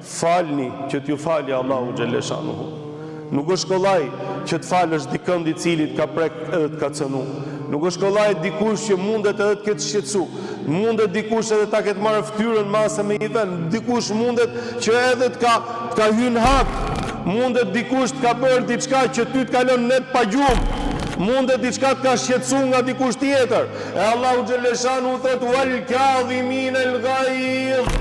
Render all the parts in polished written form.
falni që t'ju fali Allahu xhaleshanuhu. Nuk është kollaj që të falësh dikënd I cili ka prek edhe të ka cënu. Nuk është kollaj dikush që mundet edhe të ketë shqetësu. Mundet dikush edhe ta ketë marrë fytyrën mase me I vend. Dikush mundet që edhe të ka hyrë hak. Mundet dikush të ka bërë diçka që ty të kalon net pa gjumë. Mundet diçka të ka shqetësu nga dikush tjetër. E Allahu xhaleshanu thot wal kadhimin al ghayz.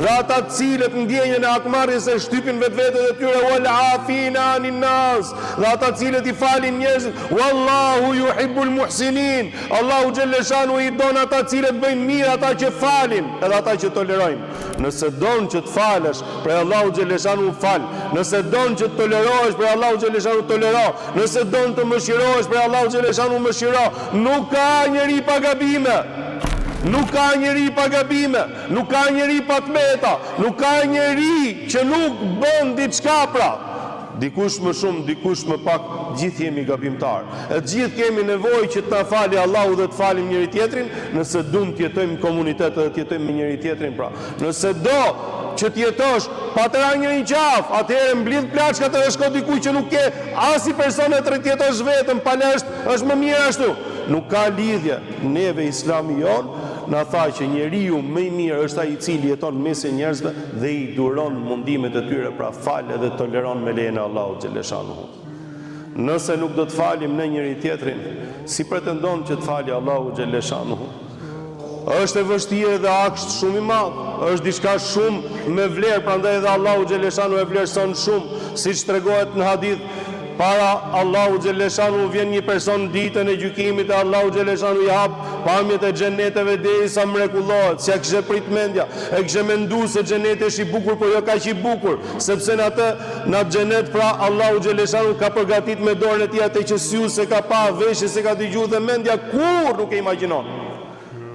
Dhe ata cilët ndjenjën e hakmarrjes e shtypin vetvetet e tyre wal afina anin nas. Dhe ata cilët I falin njerëzit wallahu yuhibbul muhsinin. Allahu xhaleshanu I don ata cilët bëjnë mirë, ata që falin, edhe ata që tolerojnë. Nëse don që të falësh, për Allahu xhaleshanu fal. Nëse don që të tolerohesh, për Allahu xhaleshanu tolero. Nëse don të mëshirohesh, për Allahu xhaleshanu mëshiro. Nuk ka njeri pa gabime. Nuk ka njeri pa gabime, nuk ka njeri pa tmeta, nuk ka njeri që nuk bën diçka pra. Dikush më shumë, dikush më pak, gjithë jemi gabimtar. E gjithë kemi nevojë që të na fali Allahu dhe të falim njëri tjetrin, nëse duam të jetojmë në komunitet dhe të jetojmë me njëri tjetrin pra. Nëse do që të jetosh pa të ra njëri qaf, atëherë mblidh plaçkat edhe shko dikuj që nuk ke as I persone të jetosh vetëm, palesht është më mirë ashtu. Nuk ka lidhje. Neve Islami jon na tha që njeriu më I mirë është ai I cili jeton mes e njerëzve dhe I duron mundimet e tyre, pra fal dhe toleron me lejen e Allahut xhaleshanuhu. Nëse nuk do të falim në njëri tjetrin, si pretendon që të fali Allahu xhaleshanuhu? Është e vështirë dhe akst shumë I madh, është diçka shumë me vlerë, prandaj edhe Allahu xhaleshanuhu e vlerëson shumë, siç tregohet në hadith. Para Allahu xhaleshanu vjen një person ditën e gjykimit e Allahu xhaleshanu I hap pamjet e xheneteve derisa mrekullohet, si kishte prit mendja, e kishte menduar se xheneti është I bukur, por jo kaq I bukur, sepse në xhenet pra Allahu xhaleshanu ka përgatit me dorën e tij atë që syu se ka pa, veshje se ka dëgjuar dhe mendja kur nuk e imagjinon.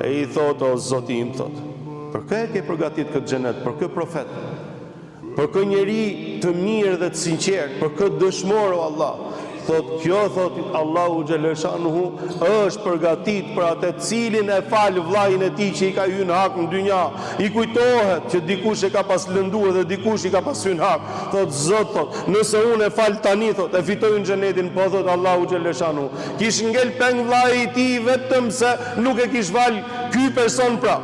E I thot o Zoti im thot, për kë e ke përgatit këtë xhenet, për kë profet? Për kë njeri të mirë dhe të sinqert, për kë dëshmor o Allah. Thot kjo, thot Allahu xhaleshanuhu, është përgatit për atë cilin e fal vllajin e tij që I ka hyrë hak në dynja. I kujtohet që dikush e ka pas lënduar dhe dikush I ka pas hyrë hak. Thot Zot, thot, nëse unë e fal tani, thot, e fitoj në xhenetin, po thot Allahu xhaleshanuhu. Kish ngel peng vllai I tij vetëm se nuk e kish val ky person pra.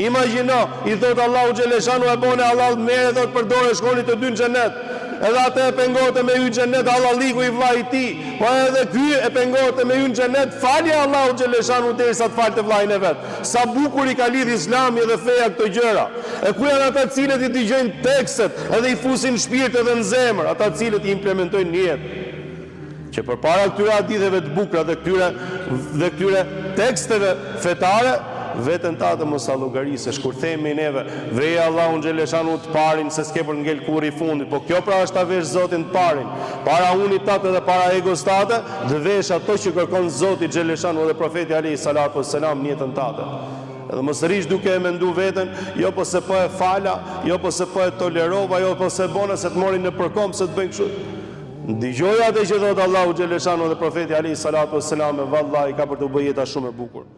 Imagjino, I thot Allahu xhaleshanu e bone Allah mere thot për dorë shkoni të dy në xhenet. Edhe atë e pengote me hyrë në xhenet Allalliku I vllai I tij. Po edhe ky e pengote me hyrë në xhenet falje Allahu xhaleshanu derisa të falte vllain e vet. Sa bukur I ka lidh Islami dhe feja këto gjëra. E ku janë ata cilët I dëgjojnë tekstet edhe I fusin në shpirt edhe në zemër, ata cilët I implementojnë në jetë. Që përpara këtyre haditheve të bukura dhe këtyre teksteve fetare veten tatë mos sa llogarisesh kur themi neve veja Allahu xhaleshanu të parin se s'ke për ngel kurri I fundit, po kjo pra është ta vesh Zotin të parin para unit tatë dhe para egos tatë, dhe vesh ato që kërkon Zoti xhaleshanu dhe profeti alayhi salatu wassalam në jetën tatë. Edhe mos rish duke e mendu veten, jo po se po e fala, jo po se po e tolerova, jo po se bona se të morin në përkom se të bëjnë kështu. Dëgjoj atë që thot Allahu xhaleshanu dhe profeti alayhi salatu wassalam, vallahi ka për të bërë jeta shumë e bukur.